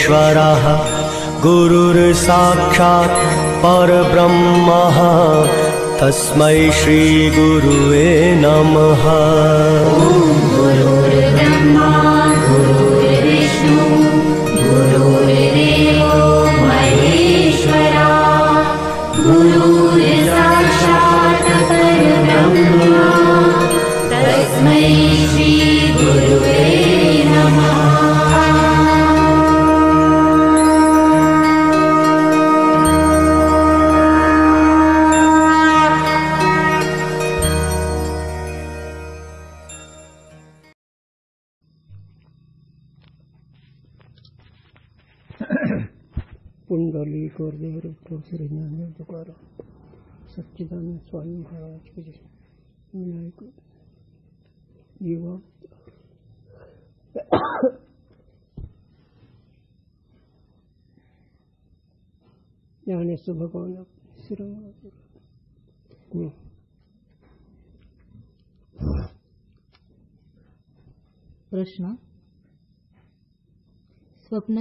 परमेश्वरः गुरुर्साक्षात् परब्रह्मः तस्मै श्री गुरुवे नमः। गुरुर्ब्रह्मा गुरुर्विष्णु गुरुर्देवो महेश्वरा गुरुर्साक्षात् परब्रह्मा तस्मै श्री गुरुवे नमः। पुंडलीक गुरुदेव रूप श्री ज्ञानदेव तुकाराम सच्चिदानंद स्वामी महाराज की जय। युवा ज्ञानेश्वर भगवान प्रश्न, स्वप्न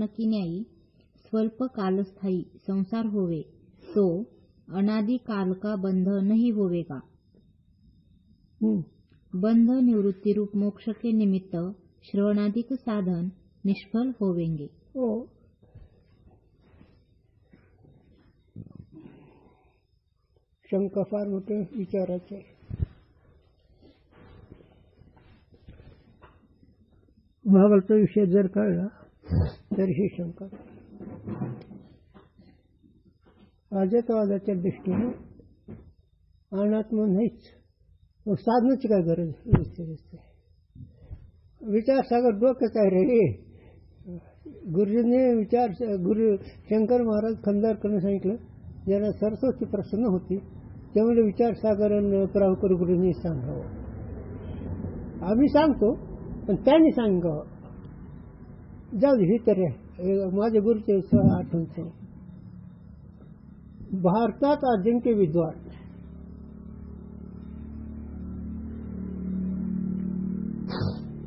की न्यायी स्वल्प कालस्थायी संसार होवे तो अनादि काल का बंध नहीं होवेगा। बंध निवृत्ति रूप मोक्ष के निमित्त श्रवणादिक साधन निष्फल होवेंगे। शंका फार मोठे विचाराचे। भावाचा विषय जर कळला तर ही शंका अद्वैतवादाच्या दृष्टीने अनात्म नाहीच, साधनाची काय गरज दिसते। विचारसागर डोक्यात आहे रे। गुरुजींनी गुरु शंकर महाराज खंदारकरने सांगितलं, ज्याला सरस्वती प्रसन्न होती त्यामुळे विचारसागर प्रावकर गुरुजींनी सांगावं। आम्ही सांगतो पण त्यांनी सांगावं। जाऊ दे, ही तर माझ्या गुरुचे आठवण आहे। भारतात अजिंक्य विद्वान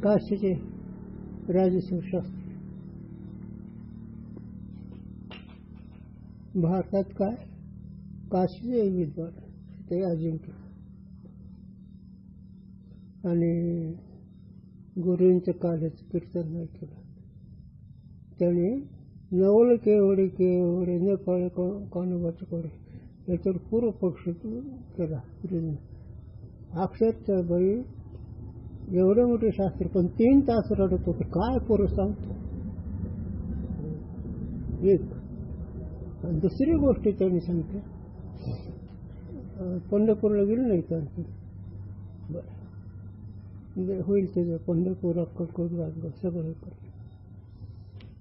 काशीचे राजेश्वर शास्त्री। भारतात काय काशीचे विद्वान ते अजिंक्य, आणि गुरूंचं काल्याचं कीर्तन नाही केलं त्याने। नवल केवढे केवढे न कळे कानोबाचे कोडे याच्यावर पूर्व पक्ष केला गुरुजींनी। अक्षरच्या बाई एवढे मोठे शास्त्र पण 3 तास रडत होते। काय पूर्व सांगतो एक। आणि दुसरी गोष्ट त्यांनी सांगितली, पंढरपूरला गेलं नाही तर बरं होईल त्याचं। पंढरपूर अक्कलकोट गाणगाव सगळं करतो।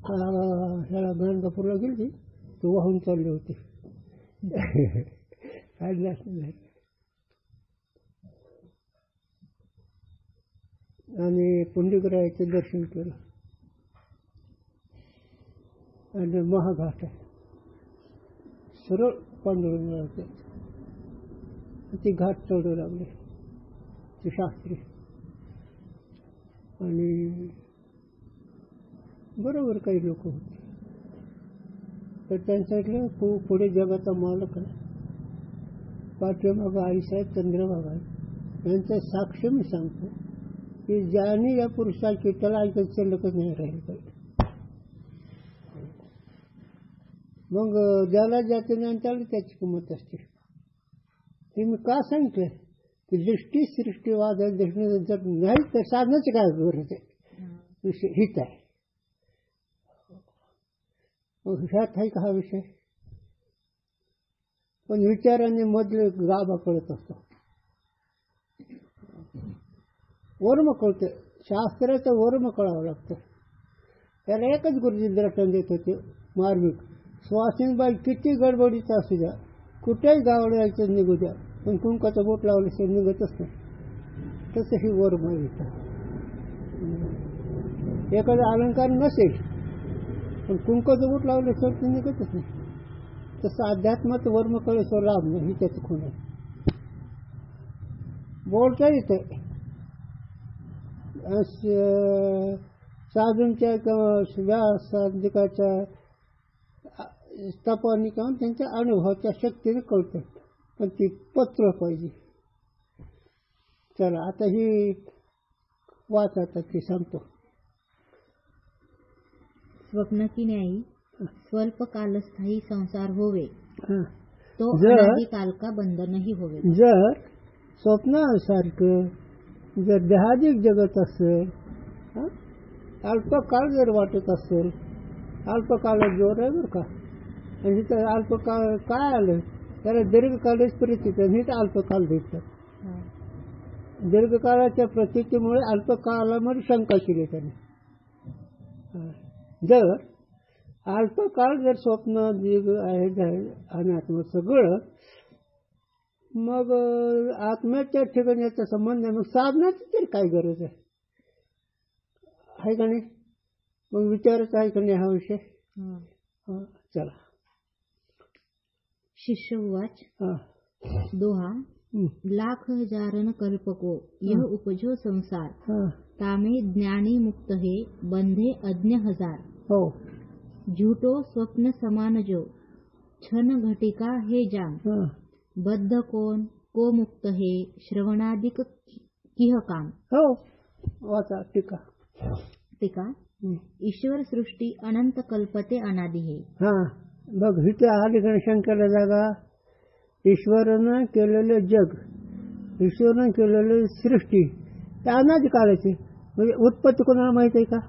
ह्याला गाणगापूरला गेली तो वाहून चालले होते आणि पुंडलिकरायाचे दर्शन केलं। आणि महाघाट आहे, सरळ पांडुरंगाचे ते घाट चढू लागले ते शास्त्री। आणि बरोबर काही लोक होते तर त्यांनी सांगितलं, पुढे जगाचा मालक आहे, पाठीमागं आईसाहेब चंद्रभागा आहे, यांचं साक्ष मी सांगतो की ज्याने या पुरुषाची त्याला ऐकायचं शिल्लकच नाही राहील पाहिजे। मग ज्याला ज्याचे ज्ञान त्याला त्याची किंमत असते। ते मी का सांगितलं की दृष्टी सृष्टीवाद दृष्टीने जर नाही तर साधनाची काय गरज आहे, विषय हित आहे। ह्यात आहे का हा विषय? पण विचाराने मधले गाभा कळत असतो, वर्म कळतं, शास्त्राचं वर्म कळावं लागतं। त्याला एकच गुरुजी दर्शन देत होते मार्मिक, सुवासिनीबाई किती गडबडीचं असू द्या, कुठेही गावाला यायचं निघू द्या, पण कुंकाचं बोट लावल्याशिवाय निघतच नाही। तसं ही वर्म आहे। एखादा अलंकार नसेल पण कुंकाचं बोट लावल्याशिवाय ते निघतच नाही। तसं अध्यात्माचं वर्म कळल्याशिवाय लाभ नाही, ही त्याचं खूण आहे। बोलता येतं साधूंच्या किंवा व्यासाधिकाच्या तपानी किंवा त्यांच्या अनुभवाच्या शक्तीने कळतं, पण ती पत्र पाहिजे. चला आता ही वाच, आता ती सांगतो. स्वप्न की न्यायी स्वल्प कालस्थायी संसार होवे, तो जर- अनादि काल का बंधनही होवे. जर स्वप्नासारखं जर देहादिक जगत असेल, अल्पकाळ जर वाटत असेल, अल्पकाळात जोर आहे बरं का, आणि तिथं अल्पकाळ काय आलं त्याला दीर्घकालीच प्रतीत, आणि इथं अल्पकाल देतात. दीर्घकाळाच्या प्रतीतीमुळे अल्पकालामध्ये शंका केली त्याने. जर अल्पकाळ जर स्वप्न दीर्घ आहे अनात्म सगळं, मग आत्म्याच्या ठिकाणी याचा संबंध आहे, मग साधनाची तरी काय गरज आहे का नाही? मग विचारायचा आहे का नाही हा विषय? चला. शिष्य उवाच. हा. दोहा. लाख हजारन कल्पको यह उपजो संसार, हा. तामे ज्ञानी मुक्त हे बंधे अज्ञ हजार. हो. झूठो स्वप्न समान जो छन घटिका हे जान, हा. बद्ध कोण को मुक्त हे श्रवणादिक किह काम. हो. वाचा टीका. टीका. ईश्वर सृष्टी अनंत कल्पते अनादि हे. हा बघ, इथे आली शंकरला जागा. ईश्वरानं केलेलं जग, ईश्वरानं केलेलं सृष्टी ते अनादि काळाची, म्हणजे उत्पत्ती कोणाला माहित आहे का?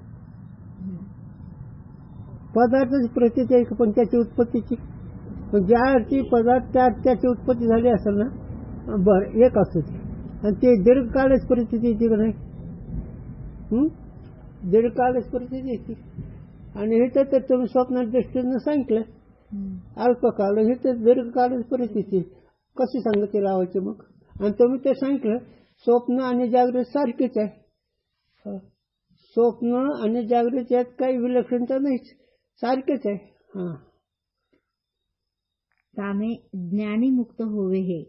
पदार्थाची प्रतीती आहे, पण त्याची उत्पत्तीची, ज्याची पदार्थ त्याची उत्पत्ती झाली असेल ना, बरं एक असू दे, आणि ते दीर्घकाळच परिस्थिती येते का नाही? दीर्घकाळच परिस्थिती येते. आणि इथं तर तुम्ही स्वप्नाच्या दृष्टीनं सांगितलं अल्पकाल, हे तर दीर्घकाळच परिस्थिती, कशी सांगते लावायची मग? आणि तुम्ही ते सांगितलं स्वप्न आणि जागृत सारखीच आहे. स्वप्न आणि जागृत यात काही विलक्षणता नाहीच, सारखेच आहे. हा. तामे ज्ञानी मुक्त होवे हे,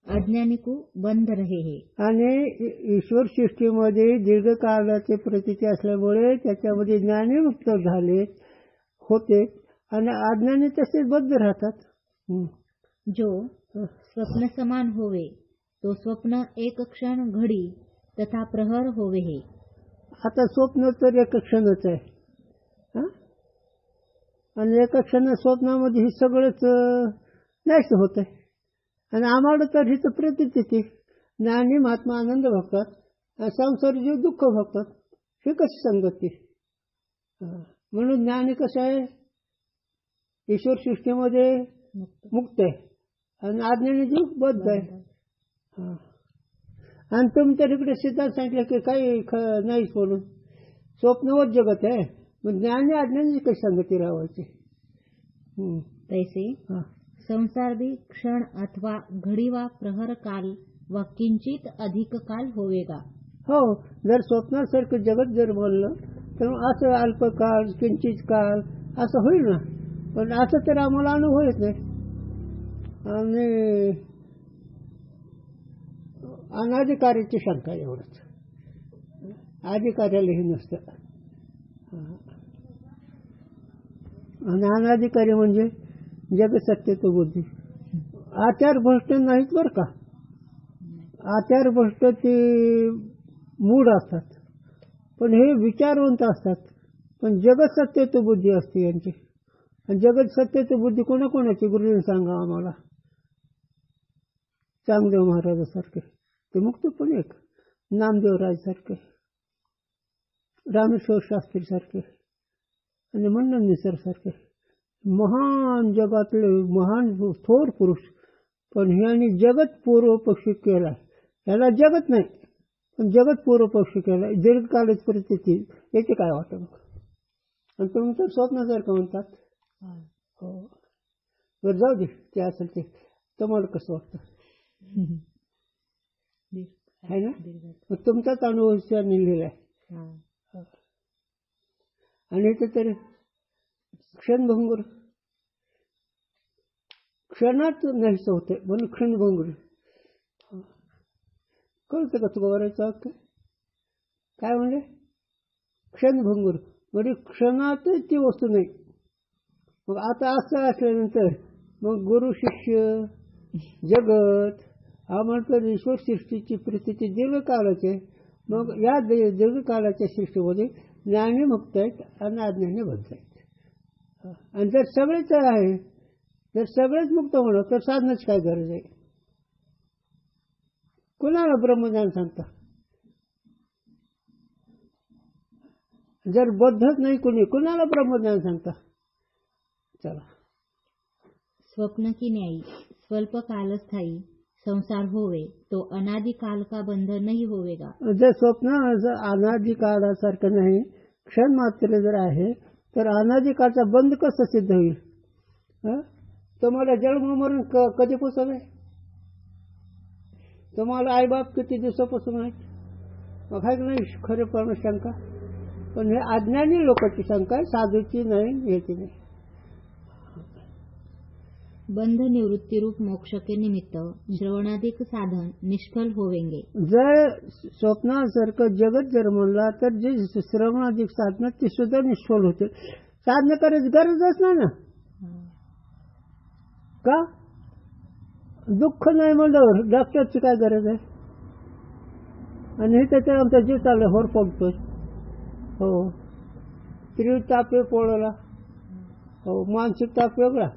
अज्ञानी को बंध रहे हे. आणि ईश्वर सृष्टीमध्ये दीर्घकाळाचे प्रतीती असल्यामुळे त्याच्यामध्ये ज्ञानी मुक्त झाले होते, आणि अज्ञानी तसेच बद्ध राहतात. जो स्वप्न समान होवे तो स्वप्न एक क्षण घडी तथा प्रहर होवे हे. आता स्वप्न तर एक क्षणच आहे, आणि एका क्षण स्वप्नामध्ये हे सगळंच नाहीच होत आहे. आणि आम्हाला तर हिचं प्रतीत येते, ज्ञानी महात्मा आनंद भोगतात, संसारी जीव दुःख भोगतात. हे कशी संगती? म्हणून ज्ञानी कसं आहे, ईश्वर सृष्टीमध्ये मुक्त आहे, आणि अज्ञानी जीव बद्ध आहे. आणि तुम्ही तर इकडे सिद्धांत सांगितलं की काही नाहीच म्हणून, स्वप्नवत जगत आहे, मग ज्ञानी अज्ञानी कशी संगती राहायची? तैसे संसार भी क्षण अथवा घड़ी वा प्रहर काल व किंचित अधिक काल होवेगा. हो. जर स्वप्नासारखं जगत जर बोललं तर असं अल्पकाळ किंचित काळ असं होईल ना, पण असं तर आम्हाला अनुभव येत नाही. आणि अनाधिकार्याची शंका एवढंच, अधिकार्याला हे नसतं. आणि अनाधिकारी म्हणजे जगत सत्यत्व बुद्धी, आचार भ्रष्ट नाहीत बरं का. आचार भ्रष्ट ते मूढ असतात, पण हे विचारवंत असतात. पण जगत सत्यत्व बुद्धी असते यांची. आणि जगत सत्यत्व बुद्धी कोणाकोणाची? गुरुजीने सांगा आम्हाला. चांगदेव महाराजासारखे ते मुक्त, पण एक नामदेव राजसारखे, रामेश्वर शास्त्री सारखे, आणि मंडन निसर सारखे महान जगातले महान थोर पुरुष. पण ह्यांनी जगत पूर्वपक्षी केला. याला जगत नाही, पण जगत पूर्वपक्षी केला, दीर्घकालीच परिस्थिती याचे काय वाटत? आणि तुम्ही तर स्वप्नासारखं म्हणतात. हो, बरं जाऊ दे, ते असेल ते. तुम्हाला कसं वाटतं आहे ना? मग तुमचाच अनुभव लिहिलेला आहे. आणि इथे तर क्षणभंगुर, क्षणात नाहीच होते म्हणून क्षणभंगुर. कळतं का तुला वरायचं? काय म्हणले? क्षणभंगूर म्हणजे क्षणातच ती वस्तू नाही. मग आता असं असल्यानंतर मग गुरु शिष्य जगत हा म्हणतो ईश्वर सृष्टीची परिस्थिती दीर्घकालाची. मग या दीर्घकालाच्या सृष्टीमध्ये ज्ञानी मुक्त आहेत आणि अज्ञानी बद्ध आहेत. आणि जर सगळेच आहे, जर सगळेच मुक्त होणं तर साधनाची काय गरज आहे? कुणाला ब्रह्मज्ञान सांगता? जर बद्धच नाही कुणाला ब्रह्मज्ञान सांगता? चला. स्वप्न की न्यायी स्वल्प कालस्थायी संसार होवे तो अनादि काल का बंध नहीं होवेगा. जर स्वप्न अनादि काळासारखं नाही, क्षण मात्र जर आहे तर अनादि काळचा बंध कसं सिद्ध होईल? तुम्हाला जन्म मरण कधीपासून आहे? तुम्हाला आईबाप किती दिवसापासून आहेत? मग आहे की नाही खरेपण शंका? पण हे अज्ञानी लोकांची शंका आहे, साधूची नाही, याची नाही. बंध निवृत्ती रूप मोक्ष के निमित्त श्रवणाधिक साधन निष्फल होवेंगे. जर स्वप्नासारखं जगत जर म्हणला तर जे श्रवणाधिक साधनं ती सुद्धा निष्फल होते. साधनं करायची गरजच नाही ना. का? दुःख नाही म्हणल्यावर डॉक्टरची काय गरज आहे? आणि हे त्याच्यावर आमचा जीव चालला होर पडतोय. हो, तीव्र ताप पोळला. हो, मानसिक ताप वेगळा,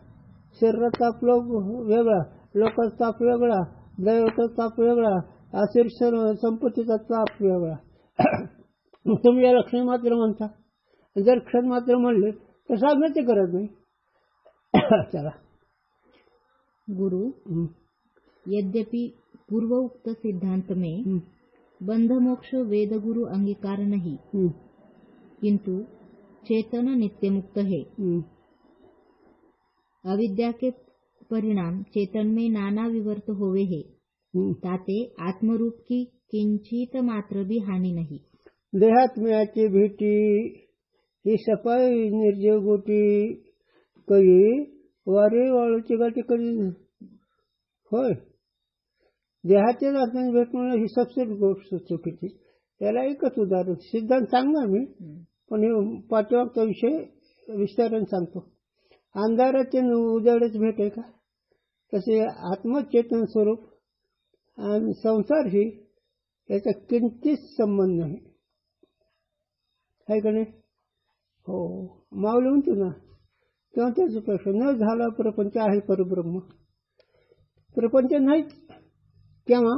शरीरात ताप वेगळा, लोकांचा ताप वेगळा, दैवाचा ताप वेगळा, असे संपत्तीचा ताप वेगळा. तुम्ही याला क्षण मात्र म्हणता. जर क्षण मात्र म्हणले तर साधण्याची गरज नाही. चला. गुरु यद्यपि पूर्व उक्त सिद्धांत में बंध मोक्ष वेद गुरु अंगीकार नहीं, किंतु चेतन नित्य मुक्त है. अविद्या के परिणाम चेतन में नाना विवर्त होवे है, ताते आत्मरूप की किंचित मात्र भी हानि नहीं. देहात्म्याची भीती ही सफाई निर्जीव गोटी कधी वारे वाळूची गाठी कधी होय. देहाचेच आत्म्याने भेट म्हणून ही सबसे गोष्ट चुकीची. त्याला एकच उदाहरण सिद्धांत सांगणार मी, पण हे पाठीमागचा विषय विस्ताराने सांगतो. अंधाराचे उजाडच भेट आहे का? तसे आत्मचेतन स्वरूप आणि संसार ही त्याचा किंचित संबंध नाही, आहे का नाही? हो, माऊली म्हणतो ना, तेव्हा त्याचा प्रश्न न झाला प्रपंच आहे परब्रह्म. प्रपंच नाहीच. केव्हा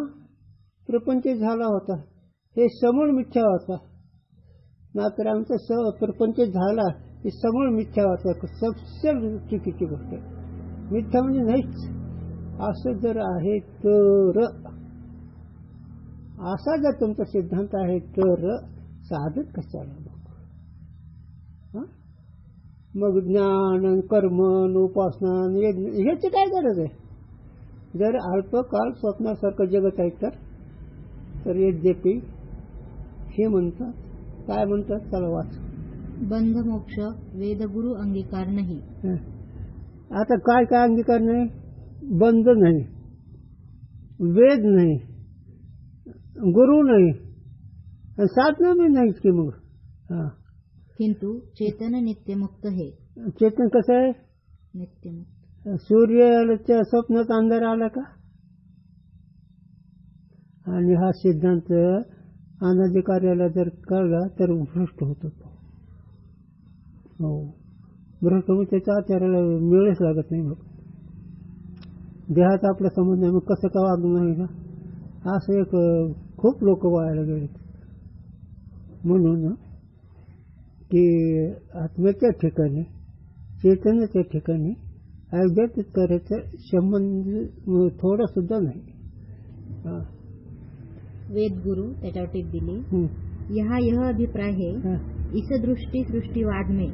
प्रपंच झाला होता हे समूळ मिथ्या होता. मात्र आमचा प्रपंच झाला हे समूळ मिथ्या होता. सबसे चुकीची गोष्ट आहे. मिथ्या म्हणजे नाहीच असं जर आहे तर, असा जर तुमचा सिद्धांत आहे तर साधत कशाला मग ज्ञान कर्म उपासना ह्याची काय गरज आहे? जर अल्पकाल स्वप्नासारखं जगत आहे तर यद्यपि हे म्हणतात, काय म्हणतात? चला वाच. बंध मोक्ष वेद गुरु अंगीकार नाही. आता काय काय अंगीकार नाही? बंध नाही, वेद नाही, गुरु नाही, साधना भी नाहीच की. मग किंतु चेतन नित्य मुक्त है. चेतन कसं आहे? नित्य मुक्त. सूर्याच्या स्वप्नात अंधार आला का? आणि हा सिद्धांत अनादि कार्याला जर कळला तर भ्रष्ट होतो. हो, भ्रष्ट होऊन त्याच्या आचाराला मिळच लागत नाही. मग देहाचा आपला संबंध नाही, मग कसं का वागणं नाही का? असं एक खूप लोक वायाला गेलेत. म्हणून की आत्म्याच्या ठिकाणी चेतनाच्या ठिकाणी अध्यात्मिक कार्याचा संबंध थोडा सुद्धा नाही. वेद गुरु त्याच्यावर टिप दिली. यहाँ यह अभिप्राय है, इस दृष्टि सृष्टिवाद में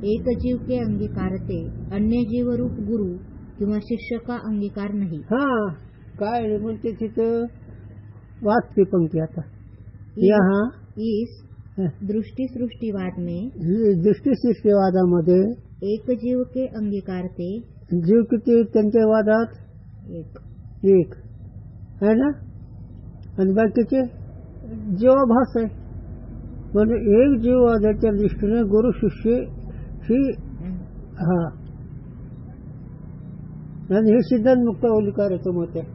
एक जीव के अंगीकारते अन्य जीव रूप गुरु किंवा शिष्य का अंगीकार नाही. हा, काय म्हणते तिथं वाचते पंक्ती. आता यहाँ इस दृष्टि सृष्टिवाद में, दृष्टी सृष्टिवादामध्ये एक जीव के अंगीकारते, जीव किती त्यांच्या वादात? एक आहे ना. आणि बाकीचे जीवाभास आहे. म्हणजे एक जीववादाच्या दृष्टीने गुरु शिष्य ही हा आणि हे सिद्धांत मुक्त ओलिकाराचं मत आहे.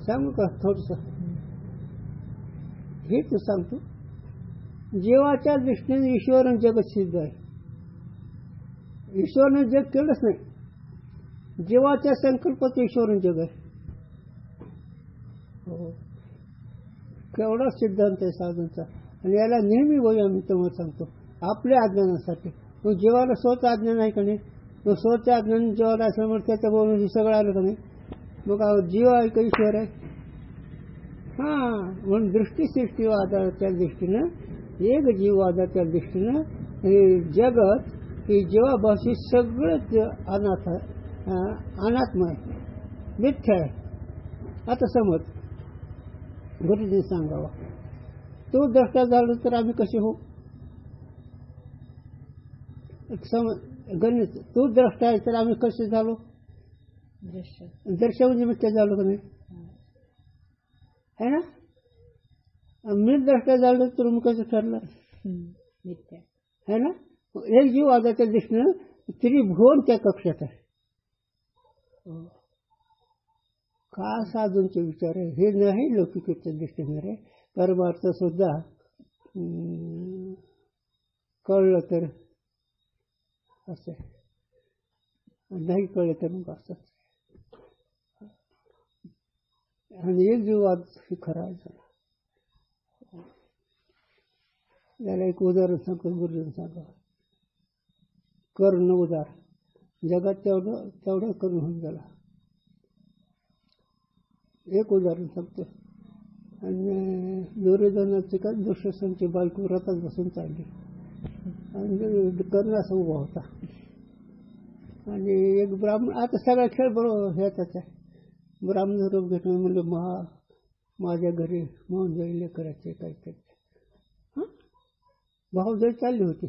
सांगू का थोडस? हे तू सांगतो. जीवाच्या दृष्टीने ईश्वरन जगत सिद्ध आहे. ईश्वरनं जग केलंच नाही. जीवाच्या संकल्पात ईश्वरन जग आहे. केवढा सिद्धांत आहे साधूंचा. आणि याला नेहमी वय आम्ही तुम्हाला सांगतो आपल्या अज्ञानासाठी. मग जीवाला स्वतः अज्ञान आहे का नाही? मग स्वतः अज्ञान जीवाला असल्यामुळे त्याच्या बोलून सगळं आलं का नाही? मग जीव आहे का ईश्वर आहे? हा म्हणून दृष्टीसृष्टीवादाच्या दृष्टीनं एक जीववादाच्या दृष्टीनं हे जगत ही जीवाभाषी सगळंच अनात्म आहे, मिथ्या आहे. आता समज गुरुजी सांगावा तू द्रष्टा झालो तर आम्ही कसे हो? गणित तू द्रष्टा आहे तर आम्ही कसे झालो? दृश्य म्हणजे मिथ्या झालो का नाही? है ना? मी द्रष्टा झालो तर मग कसं ठरलं? मिथ्या है ना? एक जीव आजाच्या दृष्टीनं त्रिभुवन त्या कक्षात आहे. का साधूंचे विचार आहे हे नाही लौकिकच्या दृष्टीने रे. परमार्थ सुद्धा कळलं तर असं नाही कळलं तर मग असंच. आणि एक जीववाद ही खरा आहे. याला एक उदाहरण सांगतो. गुरुजींनी सांगा कर्ण उदार जगात तेवढं करून होऊन गेला. एक उदाहरण सांगतो. आणि दुर्योधनाची का दुःशासनाची बायको रथात बसून चालली आणि कर्ण असा उभा होता. आणि एक ब्राह्मण आता सगळा खेळ बरोबर ह्याचाच आहे. ब्राह्मण रूप घेतलं म्हणजे माझ्या घरी मोहन जाईल करायचे काहीतरी. भाऊजाई चालली होती.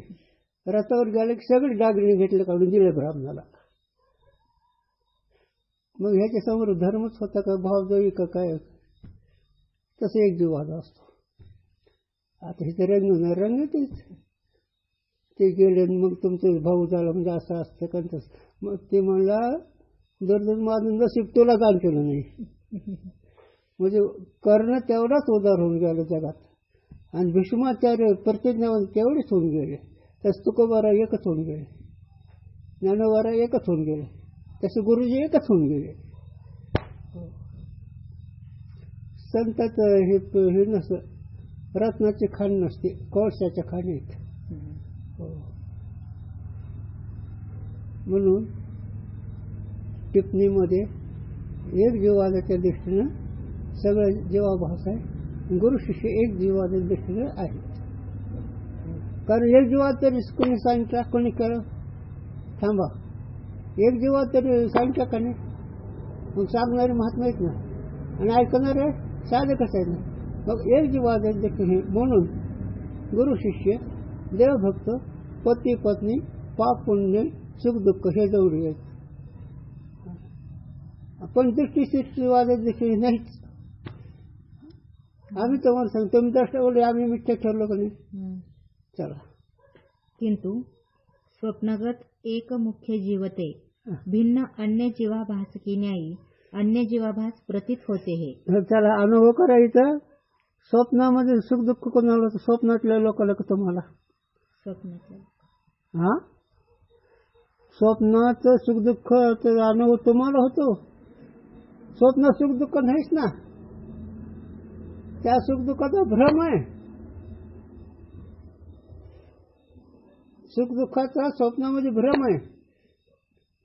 रथावर गेले की सगळे डागणे घेतले काढून दिले ब्राह्मणाला. मग ह्याच्या समोर धर्मच होता का भाऊजाई का काय? तसं एक जीववाद असतो. आता हे तर रंग ते गेले मग तुमचे भाऊ झाला म्हणजे असं असतं का तसं. मग ते म्हणला दुर्योधन माझं नशीब तुला दान केलं नाही. म्हणजे कर्ण तेवढाच उदार होऊन गेला जगात. आणि भीष्माचार्य प्रतिज्ञावर तेवढेच होऊन गेले. तसं तुकोबारा एकच होऊन गेले, ज्ञानोबारा एकच होऊन गेले, तसे गुरुजी एकच होऊन गेले. संताचं हे नसतं रत्नाची खाण नसते, कोळशाच्या खाणी आहेत. म्हणून टिप्पणीमध्ये एक जीववादाच्या दृष्टीनं सगळं जीवाभास आहे. गुरु शिष्य एक जीववादाच्या दृष्टीनं आहेत. कारण एक जीवात तरी कोणी सांगितलं कोणी केलं थांबा. एक जीवात तरी सांगितलं का नाही? मग सांगणारे महात्मा आहेत ना आणि ऐकणारे साधे कसं आहेत ना. मग एक जीवादाच्या दृष्टीने म्हणून गुरु शिष्य देवभक्त पती पत्नी पाप पुण्य सुख दुःख हे जवळ आहेत. पण दृष्टीवादाच्या दृष्टीने नाहीच. आम्ही तुम्हाला सांगतो तुम्ही दृष्टावले आम्ही मिथ्या ठरलो का नाही. चला. किंतु स्वप्नगत एक मुख्य जीवते भिन्न अन्य जीवाभास की न्यायी अन्य जीवाभास प्रतीत होते हे. चला अनुभव करायचा. स्वप्नामध्ये सुख दुःख कोणाला? स्वप्नातल्या लोकांना का तुम्हाला? स्वप्नातल्या हा स्वप्नात सुख दुःख अनुभव तुम्हाला होतो. स्वप्नात सुख दुःख नाहीच ना. त्या सुख दुःखाचा भ्रम आहे. सुख दुःखाचा स्वप्नामध्ये भ्रम आहे.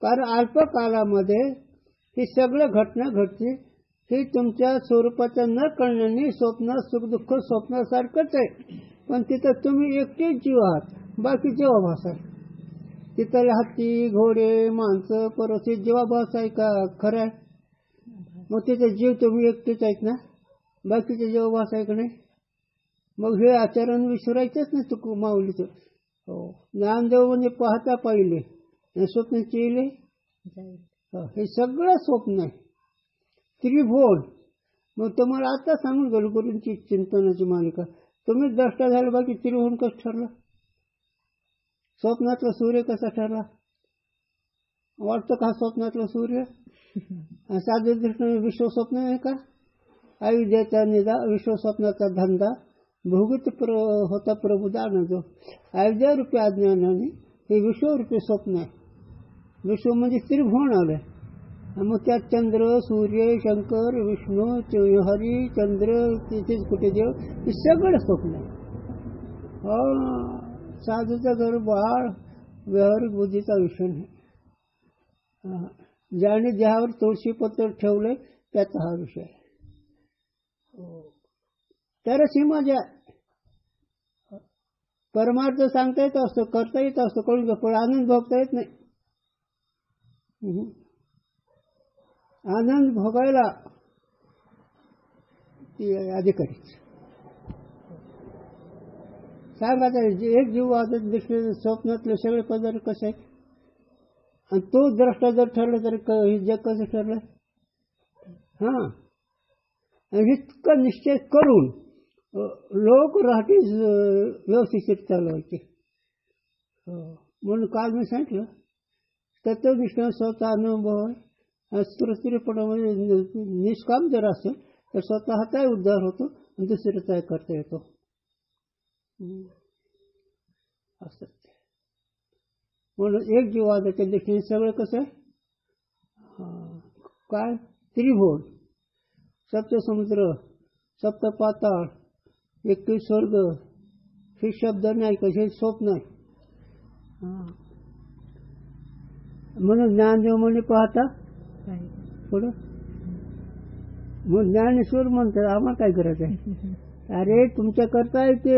कारण अल्पकालामध्ये ही सगळं घटना घडते. ही तुमच्या स्वरूपाच्या न कळण्याने स्वप्नात सुख दुःख स्वप्नासारखंच आहे. पण तिथं तुम्ही एकटेच जीव आहात, बाकी जीवाभास आहे. तिथं हत्ती घोडे माणसं परत जीवाभास आहे का खरं आहे? मग तिथं जीव तुम्ही एकटेच आहेत ना, बाकीचे जीवाभास आहे का नाही? मग हे आचरण विसरायचंच नाही चुक माऊलीचं. हो ज्ञानदेव म्हणजे पाहता पाहिले स्वप्न चिले हे सगळं स्वप्न आहे त्रिभुवन. मग तुम्हाला आता सांगून गेलो गुरूंची चिंतनाची मालिका तुम्ही द्रष्टा झाला, बाकी त्रिभुवन कसं ठरलं? स्वप्नातला सूर्य कसा ठरला? वाटतं का स्वप्नातला सूर्य? साध्या दृष्टीने विश्व स्वप्न आहे का? अविद्येचा निदा, विश्व स्वप्नाचा धंदा, भोगित होता प्रभुदान जो. अविद्यारूपी अज्ञानाने हे विश्वरूपी स्वप्न आहे. विश्व म्हणजे त्रिभुवन आलंय. मग त्यात चंद्र, सूर्य, शंकर, विष्णू, हरी, चंद्र, तिथेच कुठे देव, हे सगळं स्वप्न आहे. साधूचा घर बाळ व्यावहारिक बुद्धीचा विषय नाही. ज्याने ज्यावर तुळशी पत्र ठेवलंय त्याचा हा विषय आहे. त्याला सीमा ज्या परमार्थ सांगता येत असतो, करता येत असतो, कळून पण आनंद भोगता येत नाही. आनंद भोगायला ती अधिकारीच सांगा. एक जीव आदत दिसले स्वप्नातले सगळे पदार्थ कसे आहेत, आणि तो द्रष्टा जर ठरला तर हे जग कसं ठरलं? इतकं निश्चय करून लोक राहते व्यवस्थित चालवायचे. म्हणून काल मी सांगितलं तत्वनिष्ठा स्वतः अनुभव आहे. स्त्रीपणामध्ये निष्काम जर असेल तर स्वतःचाही उद्धार होतो आणि दुसऱ्याचाही करता येतो. असं म्हणून एक जीवादाच्या दृष्टीने सगळं कसं आहे? काय त्रिभुवन, सप्तसमुद्र, सप्त पाताळ, 21 स्वर्ग, हे शब्द नाही, कसे स्वप्न आहे. म्हणून ज्ञानदेव म्हणे पाहता पुढं मग ज्ञानेश्वर म्हणतात आम्हाला काय गरज आहे? अरे तुमच्या करता येते,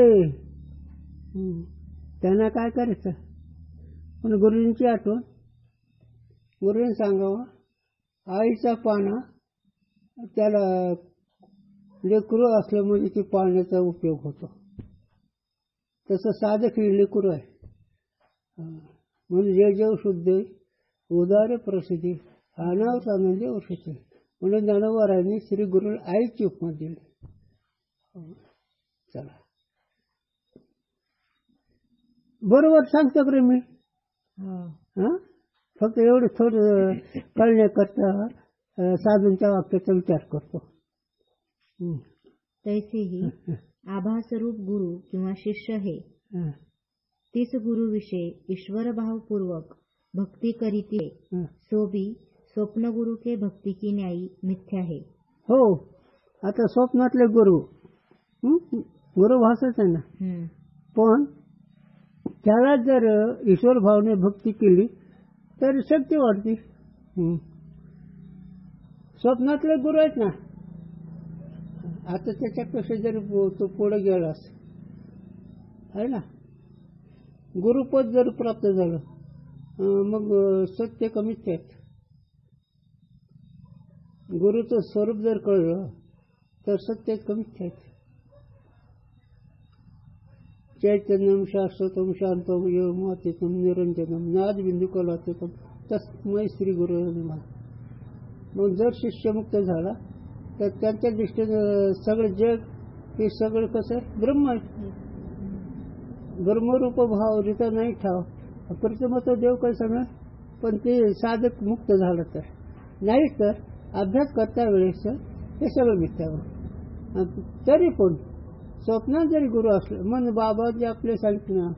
त्यांना काय करायचं? पण गुरुजींची आठवण, गुरुजींनी सांगावं आईचा पाना त्याला लेकरू असलं म्हणजे ती पाण्याचा उपयोग होतो. तसं साधक ही लेकरू आहे. म्हणून जे जेव शुद्ध उदार प्रसिद्धी अनावत आनंदी औषधी. म्हणून ज्ञानोबारायांनी श्री गुरु आईची उपमा दिली. चला बरोबर सांगतो का रे मी? फक्त एवढं थोडं कळण्याकरता साधूंच्या वाक्याचा विचार करतो. तैसेही आभासरूप गुरु किंवा शिष्य हे तीच गुरुविषयी ईश्वर भावपूर्वक भक्ती करीते, सो भी स्वप्न गुरु के भक्ती की न्यायी मिथ्या है. हो, आता स्वप्नातले गुरु गुरु भासच आहे ना, पण त्याला जर ईश्वर भावने भक्ती केली तर शक्ती वाढते. स्वप्नातले गुरु आहेत ना, आता त्याच्यापेक्षा जर तो पुढे गेलास आहे ना, गुरुपद जर प्राप्त झालं मग सत्य कमीच आहेत. गुरुचं स्वरूप जर कळलं तर सत्य कमीच आहेत. चैतन्यम शाश्वतम शांतम योमातीतम निरंजनम नाद बिंदू कलातीतम तस्मै श्री गुरु नमः. मग जर शिष्य मुक्त झाला तर त्यांच्या दृष्टीने सगळं जग हे सगळं कसं ब्रह्म आहे. ब्रह्मरूप भाव रिता नाही ठाव प्रथम तो देव काही सांगा. पण ते साधक मुक्त झालं तर नाही, तर अभ्यास करता वेळेस हे सगळं मिथ्यावर. तरी पण स्वप्नात जरी गुरु असलं, मन बाबाजी आपले सांगितलं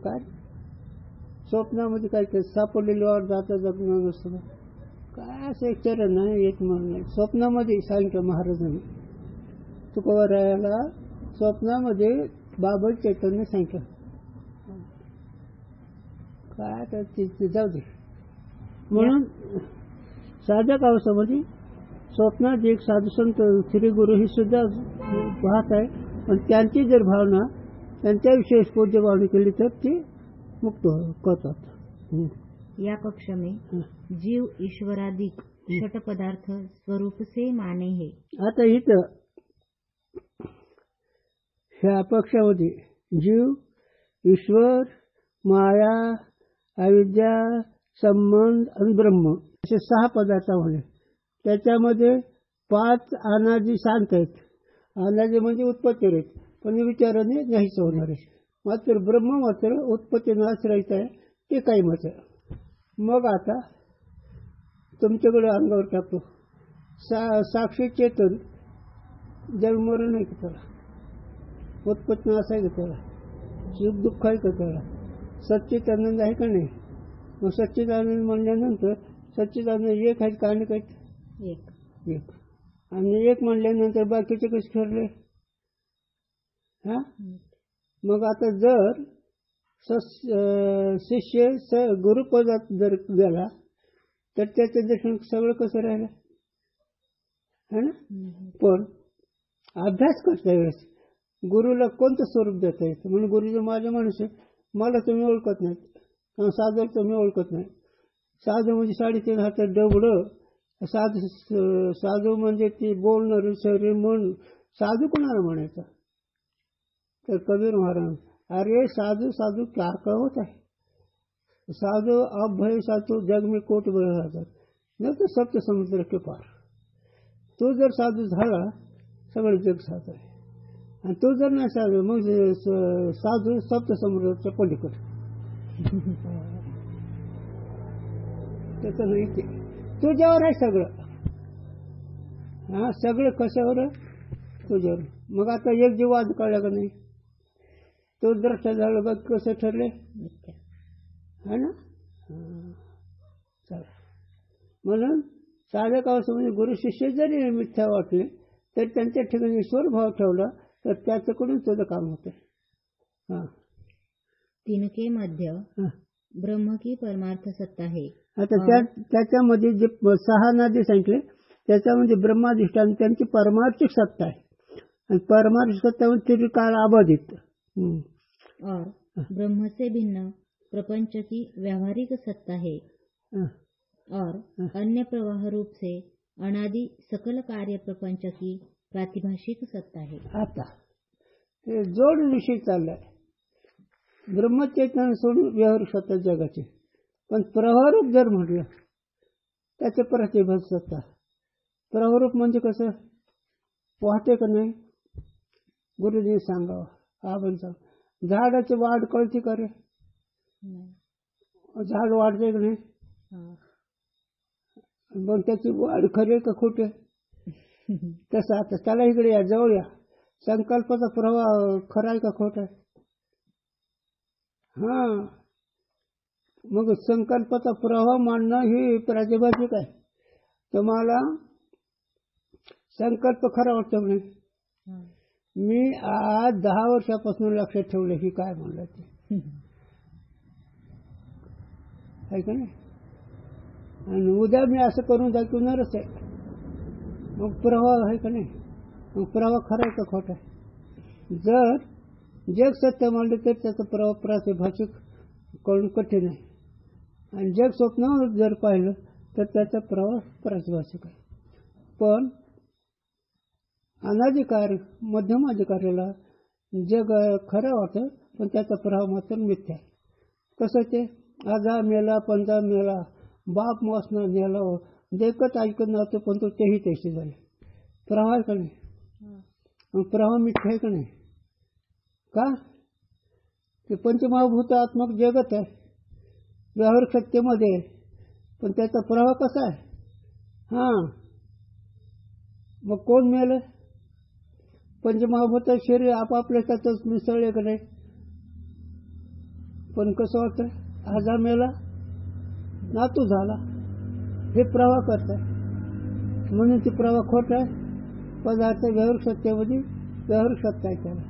काय स्वप्नामध्ये काय काय सापडलेल्यावर जाता जगणं नसतं काय, असं एक चरण नाही, एक मन नाही. स्वप्नामध्ये सांगितलं महाराजांनी तुकोबारायाला, स्वप्नामध्ये बाबा चैतन्य सांगितलं काय तर ते जाऊ दे. म्हणून साधक अवस्थेमध्ये स्वप्नात एक साधू संत श्री गुरु ही सुद्धा पाहत आहे, पण त्यांची जर भावना त्यांच्याविषयी पूज्य भावना केली तर ते मुक्त करतात. या पक्ष में जीव ईश्वराधिक छट पदार्थ स्वरूप से माने है. आता इथं ह्या पक्षामध्ये जीव, ईश्वर, माया, अविद्या, संबंध आणि ब्रह्म असे 6 पदार्थामध्ये त्याच्यामध्ये 5 अनादी शांत आहेत. अनादी म्हणजे उत्पत्ती आहेत, पण विचाराने नाहीच होणार आहे. मात्र ब्रह्म मात्र उत्पत्ती नाश रहित आहे, ते काही मत. मग आता तुमच्याकडे अंगावर टाकतो. साक्षी चेतन जन्मरण आहे का त्याला? उत्पत्ती नाश आहे का त्याला? सुख दुःख आहे का त्याला? सच्चिदानंद आहे का नाही? मग सच्चिदानंद म्हणल्यानंतर सच्चिदानंद एक आहेत का अनेक आहेत? एक. आणि एक म्हणल्यानंतर बाकीचे कसे ठरले? हा, मग आता जर शिष्य गुरुपदात जर गेला तर त्याचं दर्शन सगळं कसं राहिलं है ना. पण अभ्यास करता वेळेस गुरुला कोणतं स्वरूप देता येतं? म्हणून गुरुजी माझे माणूस आहे, मला तुम्ही ओळखत नाहीत, कारण साधू तुम्ही ओळखत नाही. साधू म्हणजे 3.5 हातात डबडं. साधू म्हणजे ती बोलणारी शरीर मन. साधू कोणाला म्हणायचं? तर कबीर महाराज, अरे साधू साधू क्या होता है? साधू अब भय साधू जग में कोट बळतात, न तर सप्त समुद्र के पार. तो जर साधू झाला सगळं जग साधू आहे, आणि तो जर नाही साधू मग साधू सप्त समुद्राच्या पलीकडे. त्याचं नाही, ते तुझ्यावर आहे सगळं. हा, सगळं कशावर आहे? तुझ्यावर. मग आता एक जीव वाद काढला का नाही? तो द्रष्टा झाला बघ कसं ठरले है ना. चला, म्हणून साध्या काळात म्हणजे गुरु शिष्य जरी मिथ्या वाटले तर त्यांच्या ठिकाणी ईश्वर भाव ठेवला तर त्याच्याकडून तुझं काम होतं. हा, तिनके मध्य ब्रह्म की परमार्थ सत्ता है. आता त्याच्यामध्ये जे 6 नादी सांगितले त्याच्यामध्ये ब्रह्माधिष्ठान त्यांची परमार्थिक सत्ता आहे, आणि परमार्थिक सत्ता म्हणजे त्रिकाल अबाधित. और ब्रह्म से भिन्न प्रपंच की व्यावहारिक सत्ता है, और अन्य प्रवाह रूप से अनादि सकल कार्य प्रपंच की प्रातिभाषिक सत्ता है. आता हे जोड विषय चाललाय. ब्रह्मचैतन्य सोडून व्यावहारिक सत्ता जगाची, पण प्रवाहरूप जर म्हटलं त्याचे प्रतिभा सत्ता. प्रवाहरूप म्हणजे कसं वाहते का नाही? गुरुजीने सांगावं, आपण सांग. झाडाची वाढ कळती का रे? झाड वाढते का नाही? पण त्याची वाढ खरी का खोटे? तसं आता त्याला इकडे या, जवळ या. संकल्पाचा प्रवाह खरा आहे का खोटा आहे? हा, मग संकल्पाचा प्रवाह मांडणं ही प्रातिभाषिक आहे. तुम्हाला संकल्प खरा वाटतो नाही? मी आज 10 वर्षापासून लक्षात ठेवलं ही काय म्हणलं ते आहे का नाही, आणि उद्या मी असं करून दाखवणारच आहे. मग प्रवाह आहे का नाही? मग प्रवाह खरा आहे का खोटा आहे? जर जग सत्य मानले तर त्याचा प्रवाह प्रातिभाषिक कळून कठीण आहे, आणि जग स्वप्न जर पाहिलं तर त्याचा प्रवाह प्रातिभाषिक आहे. पण अनाधिकार मध्यमाधिकाऱ्याला जग खरं वाटतं, पण त्याचा प्रभाव मात्र मिथ्या आहे. कसं ते आजा मेला पंजा मेला बाप मसनं नेला देखत ऐकत नव्हतं, पण तो तेही तसे झाले. प्रवाह आहे का नाही? मग प्रवाह मिथ्या आहे का नाही? का? ते पंचमहाभूतात्मक जगत आहे, व्यावहारिक सत्तेमध्ये, पण त्याचा प्रवाह कसा आहे? हा, मग कोण मेलं? पंचमहाभूत शरीर आपापल्या त्यातच मिसळले का नाही? पण कसं वाटतं? आजा मेला नातू झाला, हे प्रवाह करत आहे, म्हणून ते प्रवाह खोटा आहे. पदार्थ व्यावहारिक सत्तेमध्ये व्यावहारिक सत्ता आहे त्याला,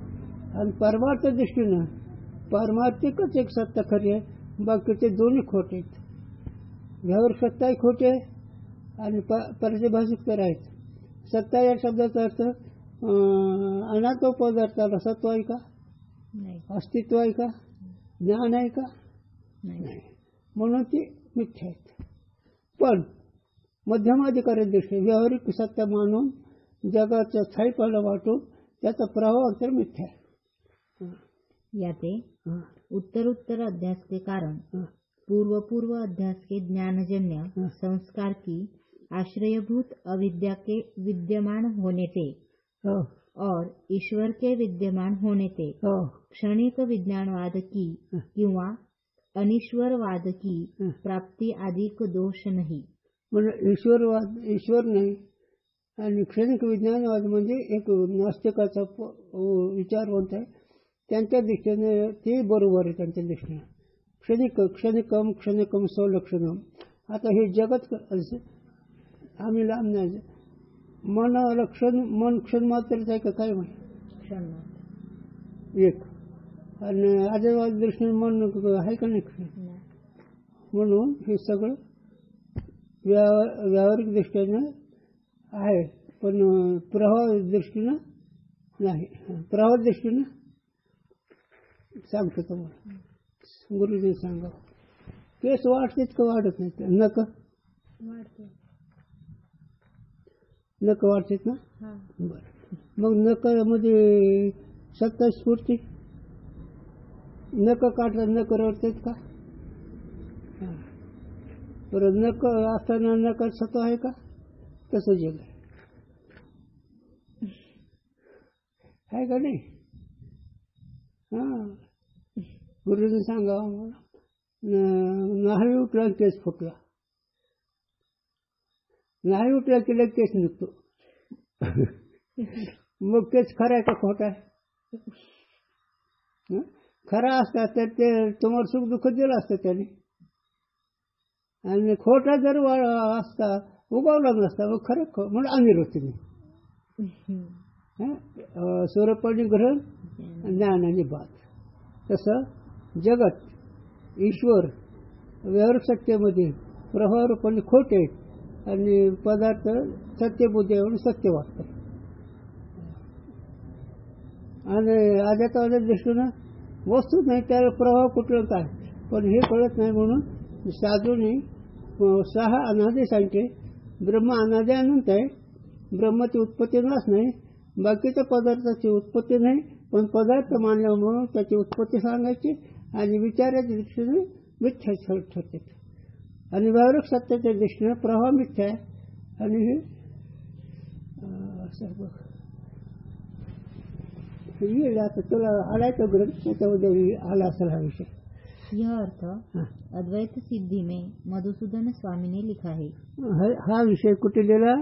आणि परमार्थ दृष्टीनं पारमार्थिकच एक सत्ता खरी आहे, बाकीचे दोन्ही खोटे आहेत. व्यावहारिक सत्ताही खोटे आहे आणि प्रतिभाषिक तर आहेत. सत्ता या शब्दाचा अर्थ अनात्म पदार्थाला सत्व आहे का? अस्तित्व आहे का? ज्ञान आहे का? नाही. म्हणून ती मिथ्या आहेत. पण मध्यमाधिकारी दृष्टी व्यावहारिक सत्ता मानून जगाचा स्थायीपणा वाटून त्याचा प्रभाव अंतर मिथ्या आहे. याते उत्तरोत्तर अध्यास के कारण पूर्व अध्यास के ज्ञानजन्य संस्कार की आश्रयभूत अविद्या के विद्यमान होने से और ईश्वर के विद्यमान होने ते हो क्षणिक विज्ञानवाद की किंवा अनिश्वरवाद की प्राप्ती अधिक दोष नाही. म्हणजे ईश्वर नाही आणि क्षणिक विज्ञानवाद म्हणजे एक नास्तिकाचा विचारवंत आहे. त्यांच्या दृष्टीने ते बरोबर आहे. त्यांच्या दृष्टीने क्षणिकम स्वलक्षणम. आता हे जगत आम्ही लांब नाही. मन क्षण मात्रच आहे का काय माहिती एक. आणि आजूबाजू दृष्टीने मन आहे का नाही क्षण. म्हणून हे सगळं व्यावहारिक दृष्टीनं आहे पण प्रवाह दृष्टीनं नाही. प्रवाह दृष्टीनं सांगतो तुम्हाला. गुरुजी सांगा केस वाढतेच का वाढत नाही. नक वाढतेत ना. बरं मग नकामध्ये सत्ता स्फूर्ती. नक काढतात नक रडतात का. बरं नक असताना नकात सत्व आहे का. तसं जग आहे का नाही. हां गुरुजीने सांगा नाही उठला केस फुटला. नाही उठला की लगेच केस निघतो. मग केस खरा आहे का खोटा आहे. खरा असता तर ते तुम्हाला सुख दुःख दिलं असतं त्याने. आणि खोटा जर असता उगवला नसता मग खरं म्हणजे अनिर्वचनीय. स्वरूपाने ग्रहण ज्ञानाने बात. तसं जगत ईश्वर व्यवहारिक सत्तेमध्ये प्रभावरूपाने खोटे आणि पदार्थ सत्यबुद्धीवरून सत्य वाटतात. आणि आध्यात्माच्या दृष्टीनं वस्तू नाही त्याला प्रभाव कुठलं काय पण हे कळत नाही. म्हणून साधूने 6 अनादे सांगते. ब्रह्म अनादे अनंत आहे. ब्रह्माची उत्पत्ती नस नाही. बाकीच्या पदार्थाची उत्पत्ती नाही पण पदार्थ मानल्यामुळं त्याची उत्पत्ती सांगायची आणि विचाराच्या दृष्टीने मिथ्या ठरते. आणि व्यावहारिक सत्याच्या दृष्टीने प्रवाह मिथ्या आहे. आणि हे येईल आता तुला आलायचा ग्रंथ त्याच्यामध्ये आला असेल हा विषय. यह अर्थ अद्वैत सिद्धि में मधुसूदन स्वामी ने लिखा है. हा विषय कुठे दिला.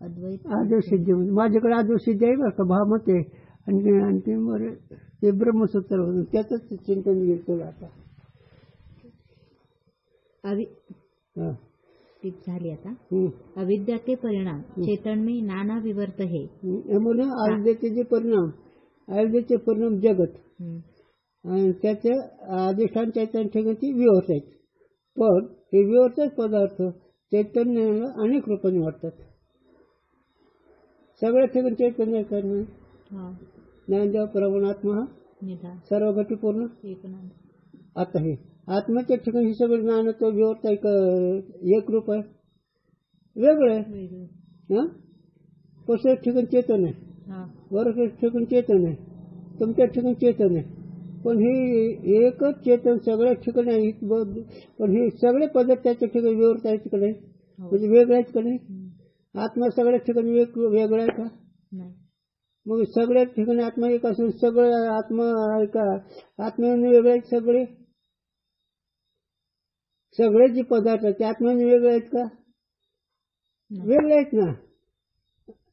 अद्वैत आदेव सिद्धी. माझ्याकडे आदेव सिद्धी आहे बरं का भामत आहे. आणि ते ब्रह्मसूत्र त्याच चिंतन घेतो आता. टीप झाली आता. अविद्या के परिणाम चेतन में नाना विवर्त है. म्हणून अविद्येचे जे परिणाम अविद्येचे परिणाम जगत आणि त्याच्या अधिष्ठान चैतन्य ठिकाणी विवर्त आहेत. पण हे विवर्तक पदार्थ चैतन्याला अनेक रूपाने वाटतात. सगळ्या ठिकाणी चैतन्य करणं ज्ञानदेव प्रवणात्मा सर्व घटी पूर्ण. आता हे आत्म्याच्या ठिकाणी हे सगळं ज्ञान तो विवर्त एक रूप आहे वेगळं आहे. कसं ठिकाणी चेतन आहे. वर्ग ठिकाणी चेतन आहे. तुमच्या ठिकाणी चेतन आहे. पण हे एकच चेतन सगळ्या ठिकाणी आहे. पण हे सगळे पदार्थ त्याच्या ठिकाणी विवर्त आहेत तिकडे म्हणजे वेगळे आहेत का नाही. आत्मा सगळ्या ठिकाणी वेगळा आहे का. मग सगळ्या ठिकाणी आत्मा एक असून सगळं आत्मा आहे का. आत्म्याने वेगळे आहेत सगळे. सगळे जे पदार्थ आहेत ते आत्म्याने वेगळे आहेत का. वेगळे आहेत ना.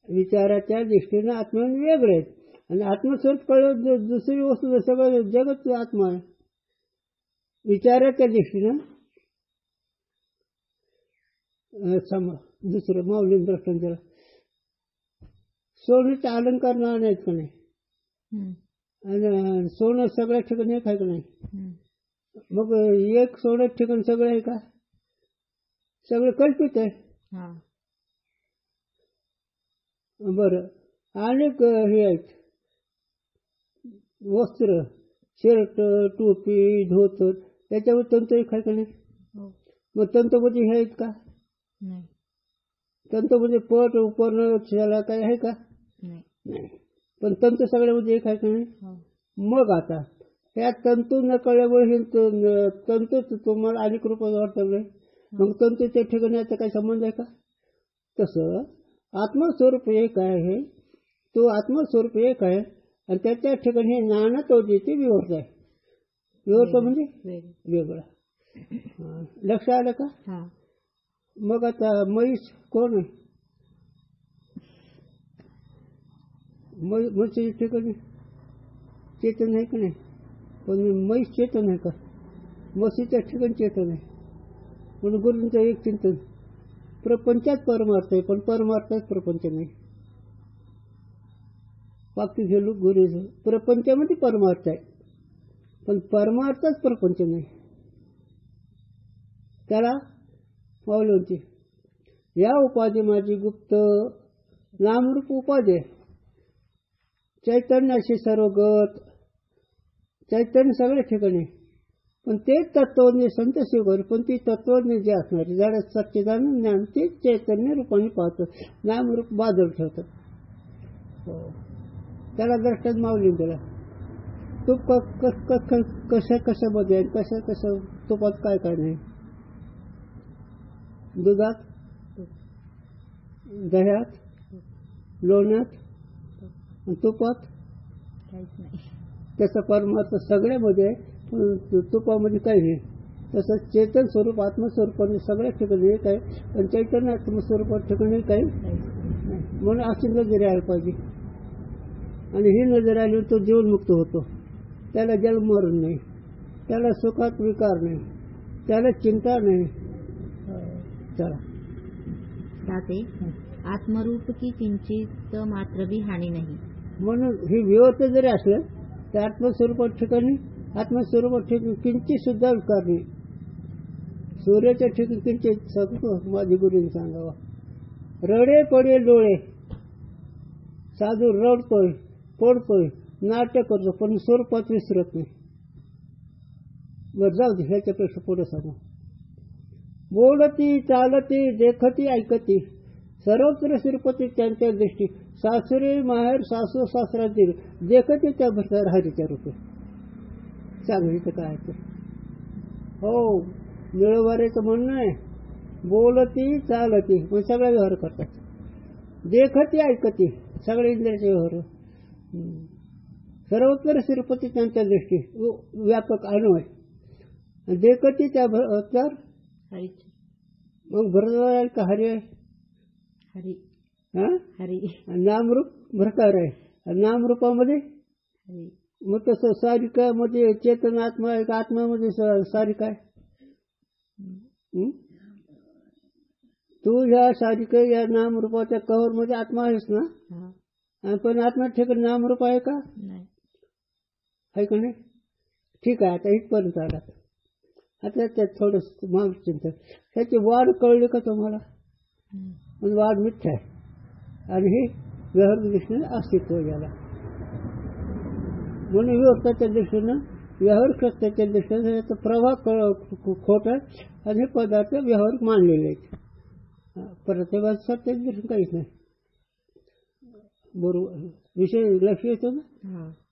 विचाराच्या दृष्टीने आत्म्याने वेगळे आहेत. आणि आत्मस्वरूप कळलं दुसरी वस्तू सगळं जगत आत्मा आहे. विचाराच्या दृष्टीनं दुसरं माऊली दर्शन दिलं. सोन्याचे अलंकार नाणे आहेत का नाही. आणि सोनं सगळ्या ठिकाणी एक आहे का नाही. मग एक सोन्या ठिकाणी सगळं आहे का. सगळं कल्पित आहे. बरं अनेक हे आहेत वस्त्र शर्ट टोपी धोतर त्याच्यावर तंतू एक आहे का नाही. मग तंतूमध्ये हे आहेत का. तंतूमध्ये पट उपर्ण त्याला काय आहे का नाही. पण तंतू सगळ्यामध्ये एक आहे का नाही. मग आता त्या तंतू न कळल्यामुळे हे तंतू तुम्हाला अनेक रूपात वाटतं. मग तंतूच्या ठिकाणी याचा काही संबंध आहे का. तसं आत्मस्वरूप एक आहे तो आत्मस्वरूप एक आहे आणि त्याच्या ठिकाणी हे नाना तो जिथे विवर्त आहे. विवर्त म्हणजे वेगळा. लक्ष आलं का? हा. मग आता म्हैस कोण आहे? म्हशीच्या ठिकाणी चेतन आहे का नाही? पण म्हैस चेतन आहे का? म्हशीच्या ठिकाणी चेतन आहे. म्हणून गुरूंचं एक चिंतन प्रपंचात परमार्थ आहे, पण परमार्थात प्रपंच नाही. वाक्य गेलो गुरुचं प्रपंचामध्ये परमार्थ आहे, पण परमार्थात प्रपंच नाही. त्याला पावलं होती या उपाधी माझी गुप्त नामरूप उपाधी आहे. चैतन्याशी सर्वगत चैतन्य सगळ्या ठिकाणी, पण तेच तत्वज्ञ संत शिवकर, पण ती तत्वज्ञ जे असणारे ज्याला सच्चिदानंद ज्ञान तेच चैतन्य रूपाने पाहतं, नामरूप बाजूला ठेवतात. त्याला द्रष्टात माऊली दिला. तूप कशामध्ये आहे, कशा तुपात काय काय नाही. दुधात, दह्यात, लोण्यात, तुपात काहीच नाही. त्याचा परमार्थ सगळ्यामध्ये आहे, पण तुपामध्ये काही नाही. तसंच चेतन स्वरूप आत्मस्वरूपाने सगळ्या ठिकाणी एक आहे, पण चैतन्य आत्मस्वरूपात ठिकाणी काही नाही. म्हणून अशी नजर यायला पाहिजे. आणि ही नजर आली तो जीवनमुक्त होतो. त्याला जन्म मरण नाही, त्याला सुखात विकार नाही, त्याला चिंता नाही. चला दाते आत्मरूप की किंचित मात्र भी हानी नाही. म्हणून ही विवर्त जरी असलं तर आत्मस्वरूपात ठिकाणी आत्मस्वरूपात ठिकाणी किंचित सुद्धा विकार नाही. सूर्याच्या ठिकाणी किंचित सांगतो माझी गुरुने सांगावा. रडे पडे डोळे साधू रडतोय पडतोय नाट्य करतो, पण स्वरूपात विसरत नाही. बरं जाऊ दे, ह्याच्यापेक्षा पुढे सांगा. बोलती चालती देखती ऐकती सर्वत्र श्रीपती त्यांच्या दृष्टी. सासरे माहेर सासू सासरातील देखती त्या भरतात हरीच्या रूपे. सांगायचं काय ते? हो, निळवारेचं म्हणणं आहे बोलती चालती पण सगळा व्यवहार करतात. देखती ऐकती सगळे इंद्रियाचे व्यवहार. सर्वत्र श्रीपती त्यांच्या दृष्टी व्यापक अन्वय. देखती त्या भरतात हरीचे. मग भरत का हरी आहे? हरी. हा, हरी. नामरूप भरकार आहे. नामरूपामध्ये हरी. मग तसं सारिकामध्ये चेतन आत्मा आहे का? आत्म्यामध्ये सारिका आहे. तू ह्या सारिका या नामरूपाच्या कव्हर मध्ये आत्मा आहेस ना? हा. पण आत्मा ठिकाणी नामरूप आहे का? नाही. आहे का नाही? ठीक आहे, आता इथपर्यंत आला. आता त्यात थोडं माग चिंतन. त्याची वाढ कळली का तुम्हाला? पण वाढ मिथ्या आहे आणि हे व्यवहार दृष्टीने अस्तित्व गेला. म्हणून विवर्ताच्या दृष्टीनं व्यवहार कृत्याच्या दृष्टीने त्याचा प्रभाव खोट आहे आणि हे पदार्थ व्यवहारिक मानलेले आहेत. प्रतिभा सत्य दृष्टी काहीच नाही. बरोबर विषय लक्ष येतो ना,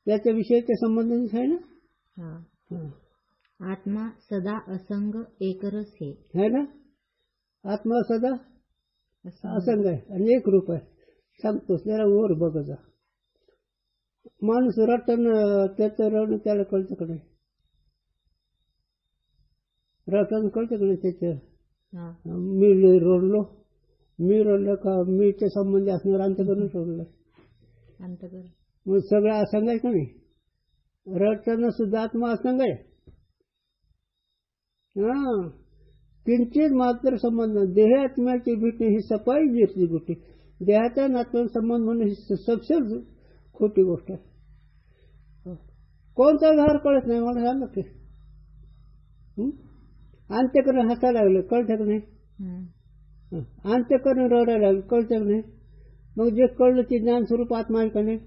त्याच्या विषयाच्या संबंधित आहे ना. आत्मा सदा असंग एकरस है ना. आत्मा सदा असंग आहे आणि एक रूप आहे. सांगतोस जरा वर बघा. माणूस रटन त्याचं रडणं त्याला कळतं का नाही? रटन कळतं का नाही त्याचं? मी रडलो, मी रडलं का मीच्या संबंधी असणार अंतकरण सोडलं. मग सगळं असंग आहे का नाही? रटताना सुद्धा आत्मा असंग आहे. हा, किंचित मात्र संबंध. देह आत्म्याची भेटणे ही सफाई जिरती गोष्टी. देहाचा आत्मा संबंध म्हणून ही सबसे खोटी गोष्ट आहे. कोणता व्यवहार कळत नाही मला सांगा की. अंत्यकरण हसायला लागलं कळतं का नाही? अंत्यकरण रडायला लागलं कळतं का नाही? मग जे कळलं ते ज्ञान स्वरूप आत्मा आहे का नाही?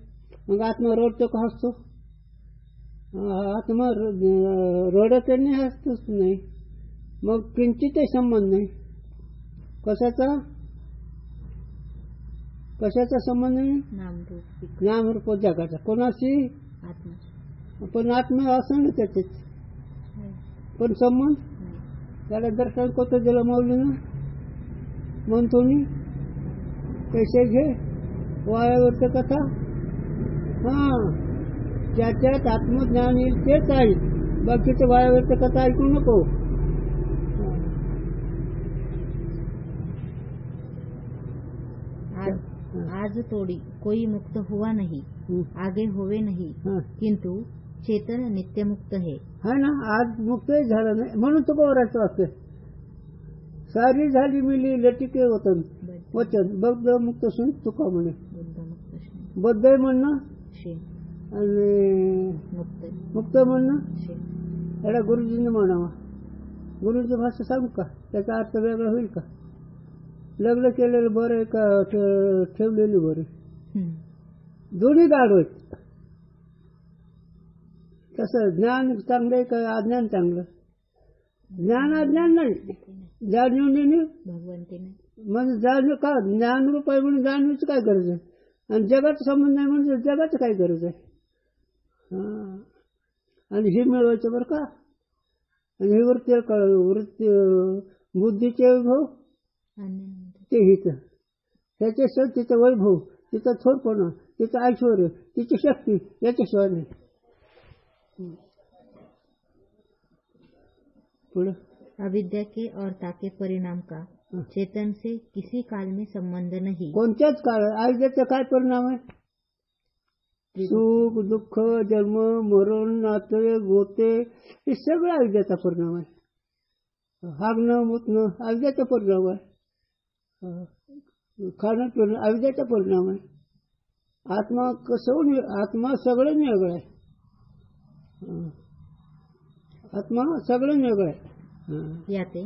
मग आत्मा रडतो का हसतो? आत्मा रडत नाही, हसतोच नाही. मग किंचितही संबंध नाही. कशाचा संबंध नाही? नामरूप जगाचा. कोणाशी? पण आत्मा असं ना त्याचेच, पण संबंध त्याला दर्शन कोणतं दिलं माऊलीनं? म्हणतो पैसे घे वायावरचं कथा हा, ज्याच्यात आत्मज्ञान येईल तेच आहे, बाकीचं वायावरचं कथा ऐकू नको. आज तोड़ी कोई मुक्त हुआ नहीं, आगे होवे नहीं, किंतु चेतन नित्य मुक्त है. हा ना, आज मुक्तही झाला नाही म्हणून तुका वरायचं वाक्य, सारी झाली मिली लटिके वचन बद्ध मुक्त सुन तुका म्हणे. बद्ध म्हणणं आणि मुक्त म्हणणं याला गुरुजींनी म्हणावा. गुरुची भाषा सांगू का, त्याचा अर्थ वेगळा होईल का? लग्न केलेलं बरं आहे का ठेवलेली बरी? दोन्ही गाड आहेत. तसं ज्ञान चांगलं आहे का अज्ञान चांगलं? ज्ञान अज्ञान नाही, जाणीव म्हणजे जाणीव का ज्ञान रूप आहे म्हणून जाणीवची काय गरज आहे? आणि जगाचा संबंध नाही म्हणजे जगाचं काय गरज आहे? आणि हे मिळवायचं बरं का. आणि हे वृत्ती बुद्धीचे वैभव ते हित, त्याचे सण तिचं वैभव, तिचा थोरपणा, तिचं ऐश्वर, तिची शक्ती याच्याशिवाय नाही. पुढे अविद्या के और ताके परिणाम का चेतन से किसी काल में संबंध नहीं. कोणत्याच काळ अविद्याचा काय परिणाम आहे? सुख दुःख जन्म मरण नाते गोते हे सगळं अविद्याचा परिणाम आहे. हागणं मुतणं अविद्याचा परिणाम आहे. खाणं पिणं अविद्याचा परिणाम आहे. आत्मा कसं आत्मा सगळं वेगळं आहे. आत्मा सगळं वेगळं आहे. याते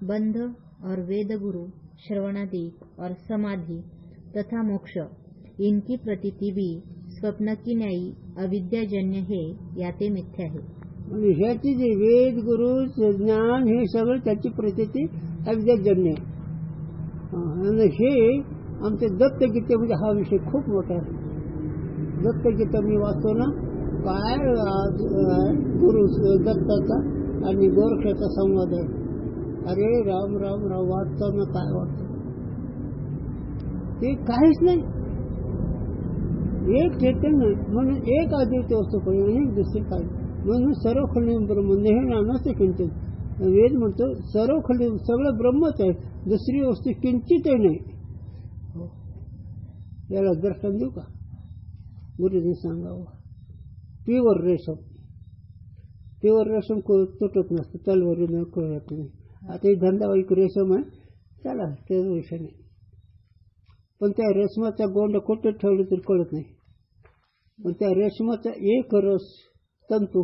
बंध और वेद गुरु श्रवणादि और समाधि तथा मोक्ष इनकी प्रतीति भी स्वप्न की न्यायी अविद्याजन्य है, याते मिथ्या है. आणि ह्याची जे वेद गुरु ज्ञान हे सगळं त्याची प्रतीती अविद्याजन्य आहे. आणि हे आमचे दत्तगीतेमध्ये हा विषय खूप मोठा आहे. दत्तगीता मी वाचतो ना, काय गुरु दत्ताचा आणि गोरक्षाचा संवाद आहे. अरे राम राम राम वाचताना काय वाटतं ते काहीच नाही. एक चैतन्य नाही म्हणून एक अद्वितीय वस्तू पाहिजे, अनेक दुसरे काय म्हणून सर्व खंड ब्रह्म हे नानाचे किंचित. वेद म्हणतो सर्व खंड सगळं ब्रह्मच आहे, दुसरी वस्तू किंचितही नाही. याला दर्शन देऊ का? गुरुजींनी सांगावं. प्युअर रेशम तुटत नसतं, तलवारीनं कळत नाही. आता ही धंदावाईक रेशम आहे, चला ते विषय नाही. पण त्या रेशमाचा गोंड कुठे ठेवलं तरी कळत नाही. पण त्या रेशमाचा एक रस तंतू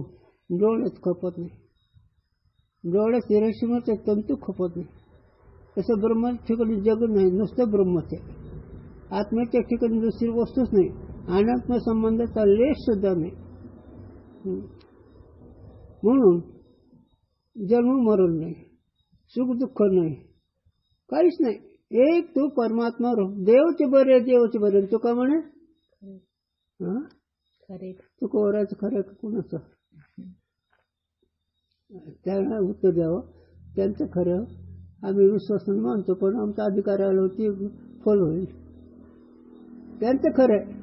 डोळ्यात खपत नाही, डोळ्यात रेशमाचे तंतू खपत नाही. तसं ब्रह्माच्या ठिकाणी जग नाही, नुसतं ब्रह्मच आहे. आत्म्याच्या ठिकाणी दुसरी वस्तूच नाही, अनात्म संबंधाचा लेश सुद्धा नाही. म्हणून जन्म मरण नाही, सुख दुःख नाही, काहीच नाही. एक तू परमात्मा रूप देवचे बरे, देवचे बरे. तू का म्हणे तू कोरायचं खरं कुणाचं? त्यांना उत्तर द्यावं. त्यांचं खरं आम्ही विश्वासाने मानतो, पण आमचा अधिकाऱ्याला होती फल होईल. त्यांचं खरं आहे.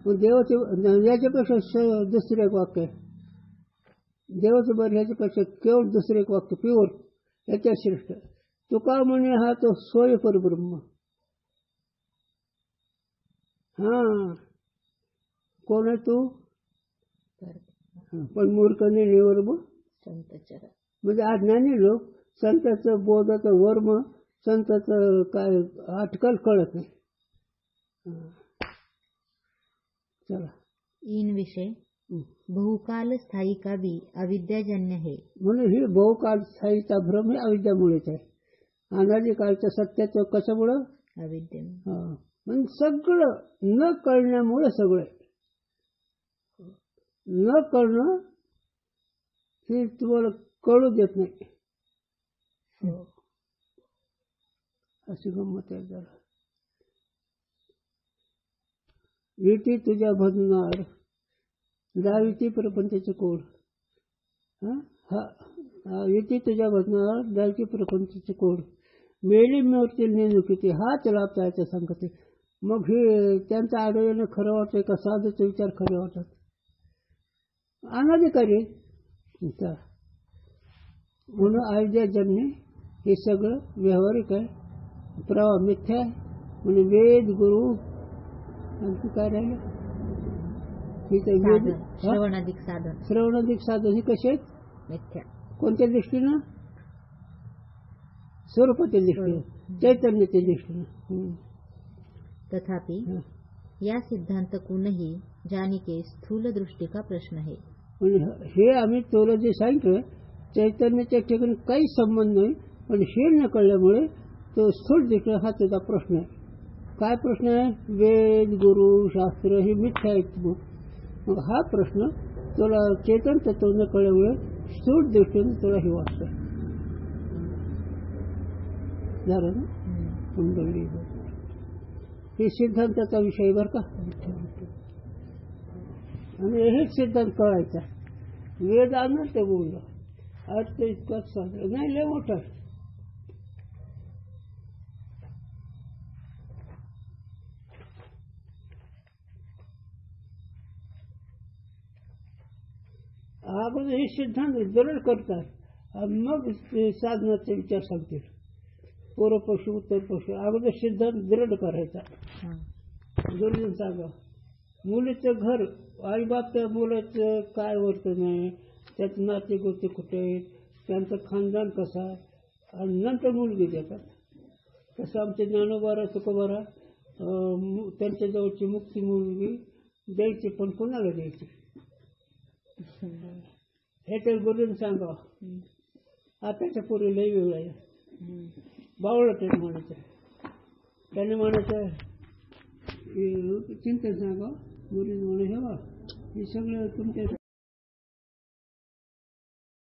देवाचे याच्यापेक्षा दुसरं एक वाक्य आहे. देवाचं बरं ह्याच्यापेक्षा केवळ दुसरं एक वाक्य प्युअर याच्या श्रेष्ठ. तुका म्हणे हा तो स्वय परब्रह्म. हा कोण आहे तू? पण मूर्खने निवर्म संतचर. म्हणजे अज्ञानी लोक संताचं बोधाचं वर्म संताचं काय अटकल कळत नाही. चला इन विषय बहुकाल स्थायी का भी अविद्याजन्य है. म्हणून ही बहुकाल स्थायीचा भ्रम हे अविद्यामुळेच आहे. अनादी काळच्या सत्याचं कशामुळं? अविद्या. म्हणजे सगळं न कळण्यामुळे सगळं. न कळणं हे तुम्हाला कळू देत नाही. अशी गंमत आहे. जरा विटी तुझ्या भजनार दाविती प्रपंचाचे कोड. विटी तुझ्या भजनार दाविती प्रपंचाचे कोड. मेली मूर्ती नेणू किती हाच लाभतायच्या संगती. मग हे त्यांचं आढळणं खरं वाटतंय का साधूचे विचार खरे वाटतात? अनाधिकारी आहे. म्हणून अयोध्या जन्मे हे सगळं व्यावहारिक आहे, प्रवाह मिथ्या आहे. म्हणजे वेद गुरु आणखी काय राहिलं? वेद श्रवणाधिक साधन, श्रवणाधिक साधन हे कसे आहेत? मिथ्या. कोणत्या दृष्टीनं? स्वरूपाच्या दृष्टीनं, चैतन्याच्या दृष्टीनं. तथापि या सिद्धांत कुणही जानिके स्थूल दृष्टी का प्रश्न है. म्हणजे हे आम्ही तुला जे सांगितलं चैतन्याच्या ठिकाणी काही संबंध नाही, पण हे न कळल्यामुळे तो स्थूल दृष्टी हा त्याचा प्रश्न आहे. काय प्रश्न आहे? वेद गुरु शास्त्र हे मिथ्या आहेत. मग हा प्रश्न तुला चेतन तत्व न कळल्यामुळे स्थूल दृष्टीने तुला हे वाटतं. झालं ना? समजली. हे सिद्धांताचा विषय बरं का. आणि हेच सिद्धांत कळायचा. वेद अनंत बोलला, अर्थ इतकाच सांगला नाही, लय मोठा. अगोदर हे सिद्धांत दृढ करतात आणि मग साधनाचे विचार सांगतील. पूर्व पक्ष उत्तर पक्ष अगोदर सिद्धांत दृढ करायचा. गुरुजींनी सांगा मुलीचं घर, आई बाप त्या मुलाचं काय वर्तन आहे, त्याचं नाते गोते कुठे आहेत, त्यांचं खानदान कसं आहे, आणि नंतर मुलगी देतात. तसं आमचे ज्ञानोबारा तुकोबारा त्यांच्या जवळची मुक्ती मुलगी द्यायची, पण कोणाला द्यायची हे तर गुरुजींनी सांगा. आताच्या पूर्वी लई वेगळं आहे. बावळं त्याने म्हणायचं, त्याने म्हणायचं चिंतन सांगा. गुरुजी म्हणे हे सगळं तुमच्या